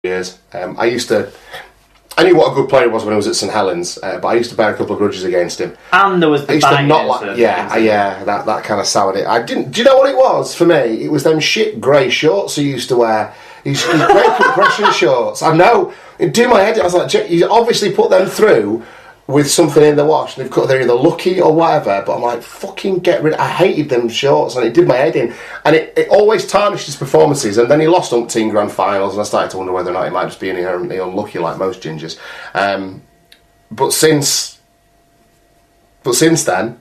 years. I knew what a good player he was when he was at St Helens, but I used to bear a couple of grudges against him. And there was the that kind of soured it. Do you know what it was for me? It was them shit grey shorts he used to wear. His great compression shorts. I know. It do my head. I was like, you obviously put them through with something in the wash, and they're either lucky or whatever. But I'm like, fucking get rid. I hated them shorts, and it did my head in. And it always tarnished his performances. And then he lost umpteen grand finals, and I started to wonder whether or not he might just be inherently unlucky, like most gingers. But since then,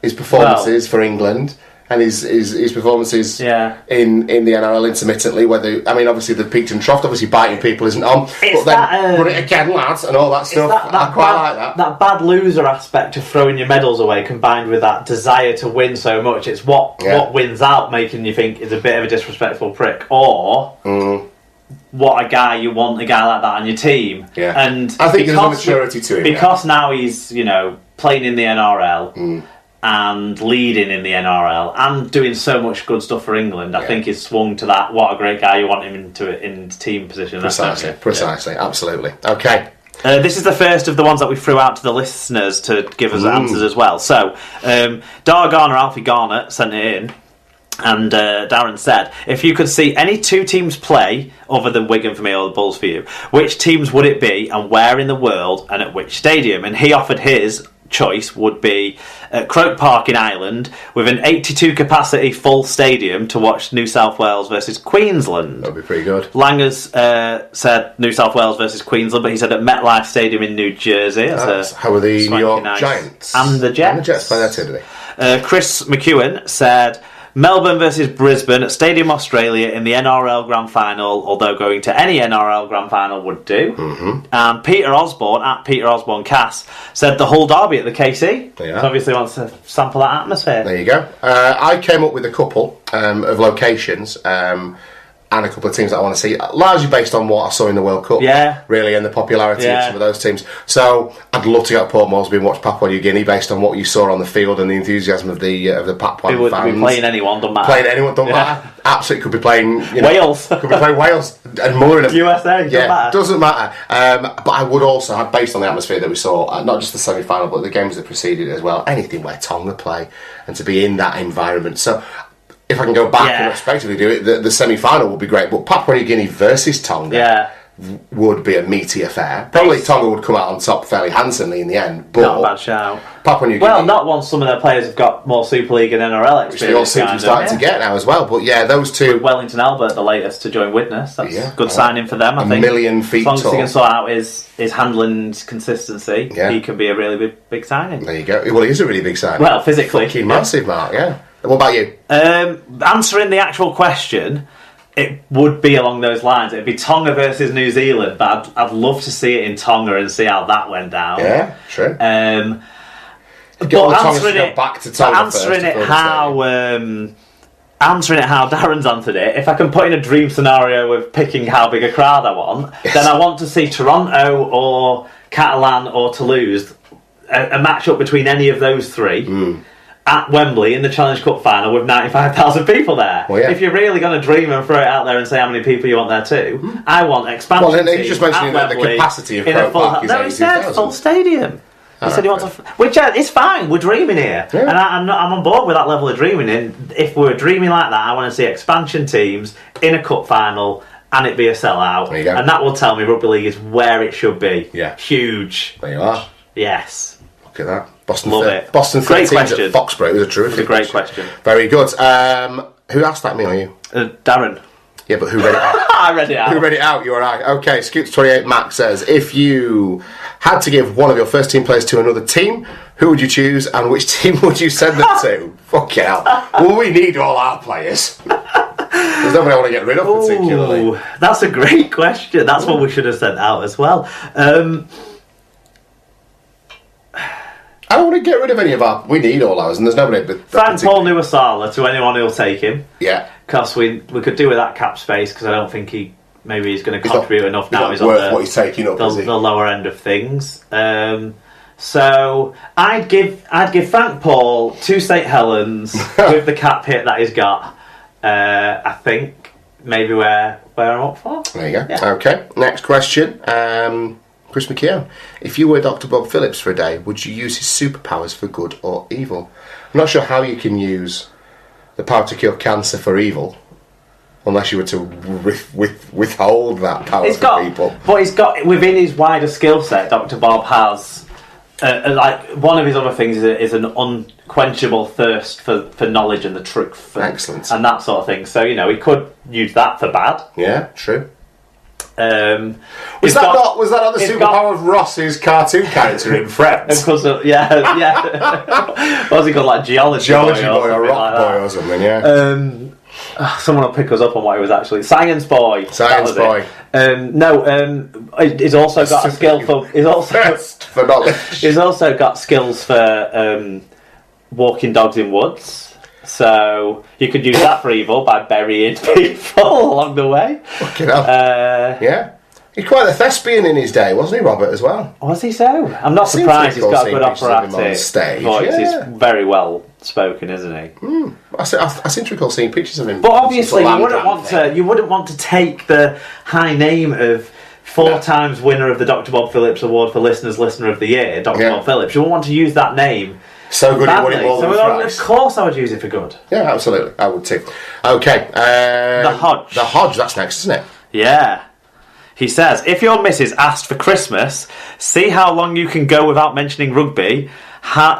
his performances for England. And his performances in the NRL intermittently, obviously the peaked and troughed, obviously biting people isn't on, but then run it again, lads, and all that stuff. I quite like that. That bad loser aspect of throwing your medals away, combined with that desire to win so much, it's what wins out, making you think is a bit of a disrespectful prick, or what a guy you want a guy like that on your team. Yeah. And I think there's a maturity to him. Because now he's, playing in the NRL. And leading in the NRL and doing so much good stuff for England, I think he's swung to that. What a great guy! You want him in team position. Precisely, absolutely. Okay. This is the first of the ones that we threw out to the listeners to give us answers as well. So, Dar Garner, Alfie Garner sent it in, and Darren said, if you could see any two teams play other than Wigan for me or the Bulls for you, which teams would it be, and where in the world, and at which stadium? And he offered his choice would be at Croke Park in Ireland with an 82 capacity full stadium to watch New South Wales versus Queensland. That'd be pretty good. Langers said New South Wales versus Queensland, but he said at MetLife Stadium in New Jersey. How are the New York Giants? And the Jets. And the Jets play there too, do they? Chris McEwen said Melbourne versus Brisbane at Stadium Australia in the NRL Grand Final, although going to any NRL Grand Final would do. And Peter Osborne, at Peter Osborne Cass, said the Hull Derby at the KC. So obviously wants to sample that atmosphere. There you go. I came up with a couple of locations and a couple of teams that I want to see, largely based on what I saw in the World Cup, really, and the popularity of some of those teams. So I'd love to go to Port Moresby and watch Papua New Guinea based on what you saw on the field and the enthusiasm of the Papuan fans. Be playing anyone, doesn't matter. Playing anyone, doesn't matter. Absolutely, could be playing Wales. Could be playing Wales and more in USA. Doesn't matter. But I would also have, based on the atmosphere that we saw, not just the semi-final, but the games that preceded it as well. Anything where Tonga play and to be in that environment. So if I can go back and respectively do it, the semi-final would be great. But Papua New Guinea versus Tonga would be a meaty affair. Probably Tonga would come out on top fairly handsomely in the end. But not a bad shout. Papua New Guinea. Well, not once some of their players have got more Super League and NRL experience. Which they all seem to be starting to get now as well. But those two. With Wellington Albert, the latest to join Widnes. That's a good signing for them, I think. 1 million feet tall. As long as he can sort out his handling consistency, he can be a really big signing. There you go. Well, he is a really big signing. Well, physically. Fucking massive, Mark, What about you? Answering the actual question, it would be along those lines. It'd be Tonga versus New Zealand, but I'd love to see it in Tonga and see how that went down. Yeah, true. But answering it how Darren's answered it, if I can put in a dream scenario of picking how big a crowd I want, then I want to see Toronto or Catalan or Toulouse, a match-up between any of those three. At Wembley in the Challenge Cup final with 95,000 people there. Well, if you're really going to dream and throw it out there and say how many people you want there too, I want expansion. Well, then he's just mentioning that the capacity of Croke Park is 80,000. No, he said full stadium. He said he wants which is fine. We're dreaming here, and I'm on board with that level of dreaming. And if we're dreaming like that, I want to see expansion teams in a cup final and it be a sellout, and that will tell me rugby league is where it should be. Huge. There you are. Yes. Look at that. Boston Love it. Boston great 13s question. at Foxborough. It was a terrific great question. Very good. Who asked that, me or you? Darren. Yeah, but who read it out? I read it out. Who read it out? You or I? Okay, Scoops28 Max says, if you had to give one of your first team players to another team, who would you choose and which team would you send them to? Fuck hell. Well, we need all our players. There's nobody I want to get rid of particularly. That's a great question. That's what we should have sent out as well. I don't want to get rid of any of our... We need all ours, and there's nobody... Frank Paul Nuwasala to anyone who'll take him. Yeah. Because we could do with that cap space, because I don't think he's going to contribute enough now. He's worth what he's taking up, the lower end of things. So I'd give Frank Paul to St Helens with the cap hit that he's got. I think maybe where where I'm up for. There you go. Yeah. Okay, next question. Chris McKeown. If you were Dr. Bob Phillips for a day, would you use his superpowers for good or evil? I'm not sure how you can use the power to cure cancer for evil, unless you were to withhold that power from people. But he's got, within his wider skill set, Dr. Bob has, like, one of his other things is an unquenchable thirst for knowledge and the truth. Excellent. And that sort of thing. So, you know, he could use that for bad. Yeah, true. Was that not the superpower of Ross's cartoon character in Friends? Because yeah. What's he called, like Geology Boy or Rock Boy or something, yeah. Someone will pick us up on what he was actually. Science Boy. Science Boy. He's also got a skill for. He's also for knowledge. He's also got skills for walking dogs in woods. So you could use that for evil by burying people along the way. Fucking hell. Yeah. He's quite a thespian in his day, wasn't he, Robert, as well? Was he so? I'm not surprised. He's got a good operatic voice. Yeah. He's very well spoken, isn't he? I seem to recall seeing pictures of him. But obviously, you wouldn't want to take the high name of four times winner of the Dr. Bob Phillips Award for Listener of the Year, Dr. Bob Phillips. You wouldn't want to use that name. So good badly. It more than Of course I would use it for good. Yeah, absolutely. I would too. Okay. The Hodge. The Hodge, that's next, isn't it? Yeah. He says, if your missus asked for Christmas, see how long you can go without mentioning rugby.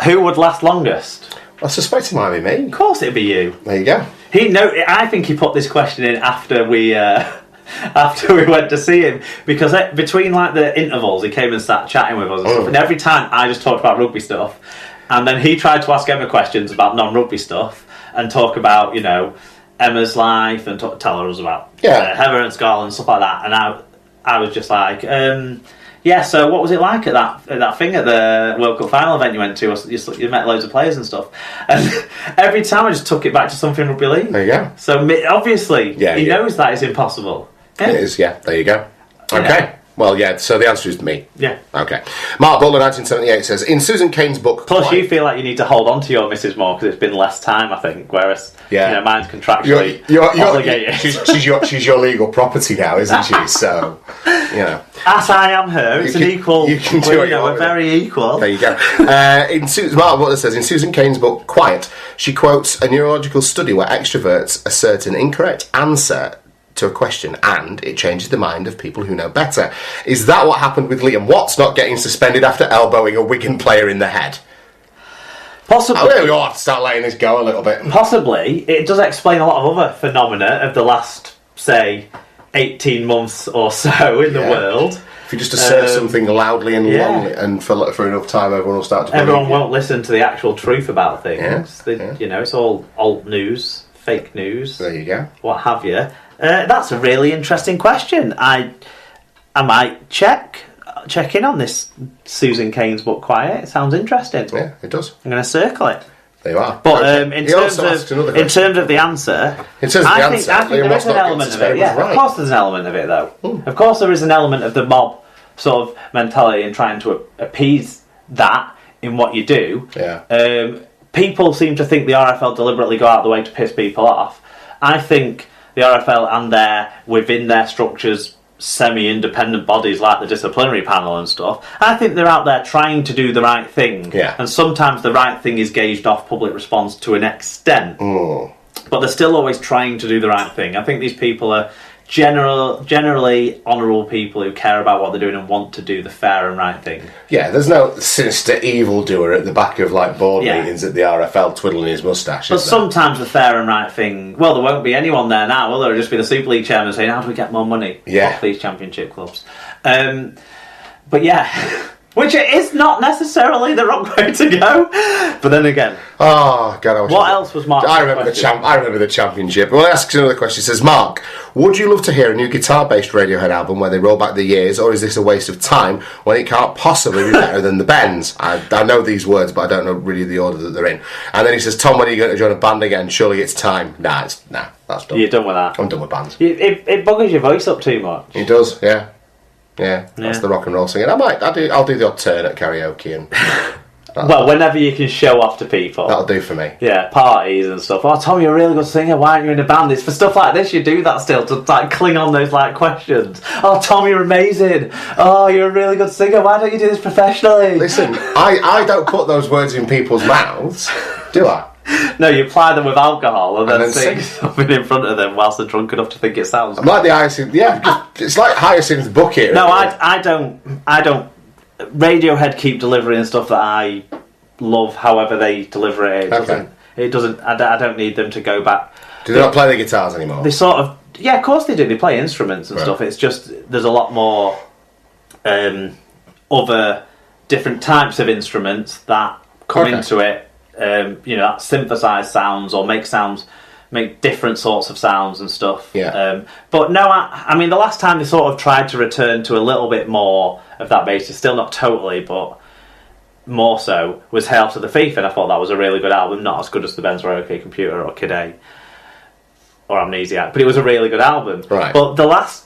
Who would last longest? I suspect it might be me. Of course it'd be you. There you go. I think he put this question in after we went to see him, because between like the intervals he came and sat chatting with us and stuff, and every time I just talked about rugby stuff, and then he tried to ask Emma questions about non-rugby stuff and talk about, you know, Emma's life and tell her about Heather and Scotland and stuff like that, and I was just like, so what was it like at that thing at the World Cup final event you went to? You met loads of players and stuff, and every time I just took it back to something rugby league. There you go. So obviously he knows that is impossible. Yeah. It is, yeah. There you go. Okay. Yeah. Well, yeah, so the answer is me. Yeah. Okay. Mark Butler, 1978, says, in Susan Cain's book... Plus, you feel like you need to hold on to your Mrs. more because it's been less time, I think, whereas mine's contractually obligated. She's your legal property now, isn't she? So, you know... As I am her, it's an equal... You can do we're very equal. There you go. Mark Butler says, in Susan Cain's book, Quiet, she quotes a neurological study where extroverts assert an incorrect answer to a question and it changes the mind of people who know better. Is that what happened with Liam Watts not getting suspended after elbowing a Wigan player in the head? Possibly. I think we ought to start letting this go a little bit. Possibly. It does explain a lot of other phenomena of the last, say, 18 months or so in the world. If you just assert something loudly and long and for enough time, everyone will start to believe everyone won't listen to the actual truth about things. Yeah. You know, it's all alt news, fake news. There you go. What have you. That's a really interesting question. I might check in on this Susan Cain's book Quiet. It sounds interesting. Yeah, it does. I'm going to circle it. There you are. But in terms of the answer, I think there is an element of it. Yeah, of course there's an element of it though. Of course there is an element of the mob sort of mentality and trying to appease that in what you do. Yeah. People seem to think the RFL deliberately go out of the way to piss people off. I think the RFL and within their structures, semi-independent bodies like the disciplinary panel and stuff, I think they're out there trying to do the right thing. Yeah. And sometimes the right thing is gauged off public response to an extent. But they're still always trying to do the right thing. I think these people are generally honourable people who care about what they're doing and want to do the fair and right thing. Yeah, there's no sinister evildoer at the back of like board meetings at the RFL twiddling his moustache. But sometimes the fair and right thing, well, there won't be anyone there now, will there? It'll just be the Super League chairman saying, how do we get more money off these championship clubs? But yeah... Which is not necessarily the wrong way to go. But then again... Oh, God, what else was Mark's I remember the championship. Well, let's ask another question. It says, Mark, would you love to hear a new guitar-based Radiohead album where they roll back the years, or is this a waste of time when it can't possibly be better than the Bends? I know these words, but I don't know really the order that they're in. And then he says, Tom, when are you going to join a band again? Surely it's time. Nah, that's done. You're done with that? I'm done with bands. It buggers your voice up too much. It does, yeah. Yeah, that's the rock and roll singing. I'll do the odd turn at karaoke and Well, whenever you can show off to people. That'll do for me. Yeah, parties and stuff. Oh, Tom, you're a really good singer. Why aren't you in a band? It's for stuff like this you do that still, to like cling on those like questions. Oh, Tom, you're amazing. Oh, you're a really good singer. Why don't you do this professionally? Listen, I don't put those words in people's mouths, do I? No, you apply them with alcohol and then sing something in front of them whilst they're drunk enough to think it sounds I'm like the Hyacinth, it's like Hyacinth bucket. No, I don't. Radiohead keep delivering stuff that I love however they deliver it. It doesn't I don't need them to go back. Do they not play the guitars anymore? They sort of, yeah, of course they do. They play instruments and stuff. It's just, there's a lot more other different types of instruments that come into it. That synthesize sounds or make different sorts of sounds and stuff. Yeah. But no, I mean, the last time they sort of tried to return to a little bit more of that basis, still not totally, but more so, was Hail to the Thief, and I thought that was a really good album, not as good as the Benz Were OK Computer or Kid A or Amnesiac, but it was a really good album. Right. But the last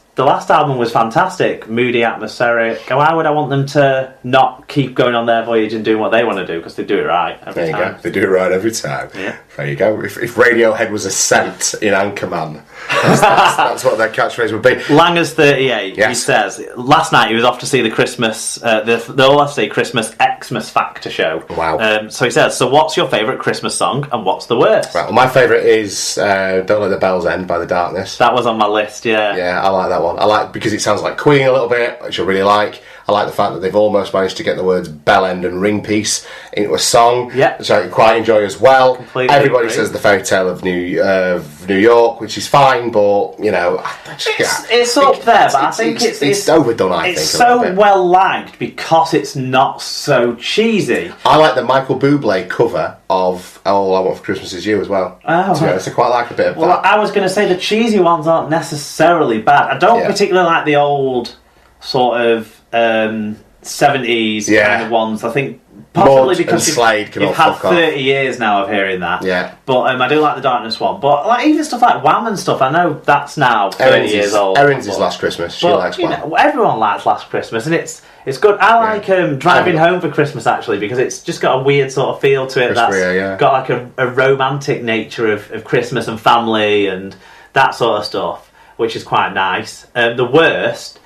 album was fantastic, moody, atmospheric. Why would I want them to not keep going on their voyage and doing what they want to do? Because they do it right every time. There you go. They do it right every time. Yeah. There you go. If Radiohead was a scent in Anchorman, that's what their catchphrase would be. Langer's 38. Yes. He says last night he was off to see the Christmas, the All FC Christmas Xmas Factor show. Wow. So he says, so what's your favourite Christmas song and what's the worst? Right, well, my favourite is Don't Let the Bells End by The Darkness. That was on my list. Yeah. Yeah, I like that one. I like because it sounds like Queen a little bit, which I really like. I like the fact that they've almost managed to get the words bell end and ring piece into a song, which I quite enjoy as well. Completely Everybody agree. says the fairy tale of New York, which is fine, but it's up there. But I think it's overdone. I think it's so well liked because it's not so cheesy. I like the Michael Bublé cover of All I Want for Christmas Is You as well. Oh, to be honest, I quite like a bit of that. Well, I was going to say the cheesy ones aren't necessarily bad. I don't particularly like the old sort of 70s kind of ones. I think possibly because you've had 30 years now of hearing that. Yeah. But I do like the Darkness one. But like even stuff like Wham and stuff, I know that's now 30 years old. Erin's is Last Christmas. She likes Wham. Everyone likes Last Christmas, and it's good. I like Driving Home for Christmas actually because it's just got a weird sort of feel to it. That's got like a romantic nature of Christmas and family and that sort of stuff, which is quite nice. The worst.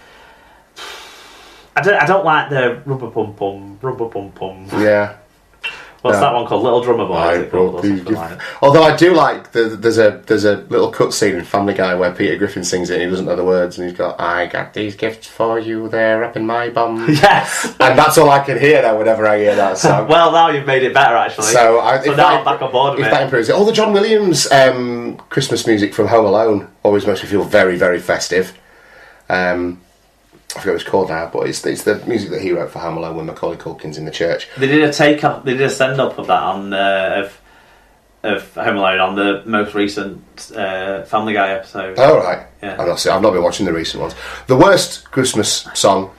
I don't like the rubber pum pum. Yeah. What's that one called? Little Drummer Boy. Although I do like there's a little cutscene in Family Guy where Peter Griffin sings it and he doesn't know the words and he's got I got these gifts for you, they're up in my bum. Yes. And that's all I can hear now whenever I hear that song. Well, now you've made it better actually. So now I'm back on board with it. If that improves it. All the John Williams Christmas music from Home Alone always makes me feel very, very festive. I forget what it's called now, but it's the music that he wrote for Home Alone when Macaulay Culkin's in the church. They did a send up of that on of Home Alone on the most recent Family Guy episode. Oh right, yeah. I've not been watching the recent ones. The worst Christmas song,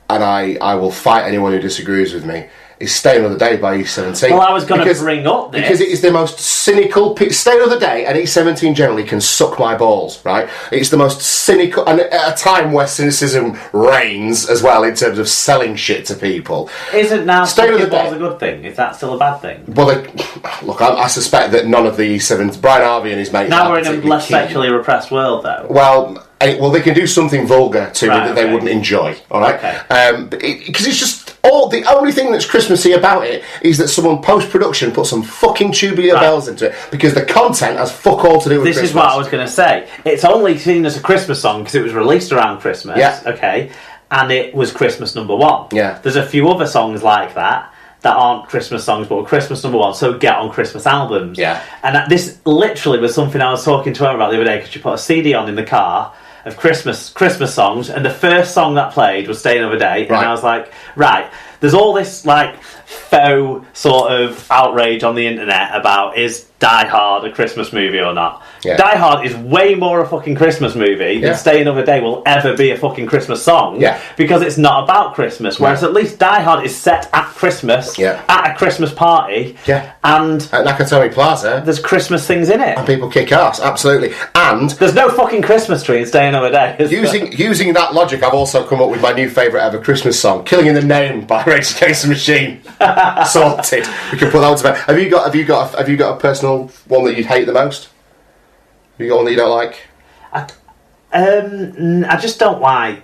and I will fight anyone who disagrees with me, is Stay Another Day by E17. Well, I was going to bring up this. Because it is the most cynical... Stay Another Day and E17 generally can suck my balls, right? It's the most cynical... And at a time where cynicism reigns as well in terms of selling shit to people. Isn't now Stay Another Day a good thing? Is that still a bad thing? Well, look, I suspect that none of the E7... Brian Harvey and his mates... Now we're in a less sexually repressed world, though. Well, they can do something vulgar to it that they wouldn't enjoy, all right? Because it's just... the only thing that's Christmassy about it is that someone post-production put some fucking tubular bells into it because the content has fuck all to do with Christmas. This is what I was going to say. It's only seen as a Christmas song because it was released around Christmas, and it was Christmas number one. Yeah. There's a few other songs like that aren't Christmas songs but were Christmas number one, so get on Christmas albums. Yeah. And this literally was something I was talking to her about the other day because she put a CD on in the car of Christmas songs, and the first song that played was Stay Another Day, and I was like, right, there's all this like faux sort of outrage on the internet about is Die Hard a Christmas movie or not, Yeah. Die Hard is way more a fucking Christmas movie than Stay Another Day will ever be a fucking Christmas song. Yeah. Because it's not about Christmas. Whereas at least Die Hard is set at Christmas, at a Christmas party, and at Nakatomi Plaza. There's Christmas things in it. And people kick ass, absolutely. And there's no fucking Christmas tree in Stay Another Day. Using that logic, I've also come up with my new favourite ever Christmas song, "Killing in the Name" by Rage Against the Machine. Sorted. We can put that one to bed. Have you got a personal one that you'd hate the most? Have you got one that you don't like? I just don't like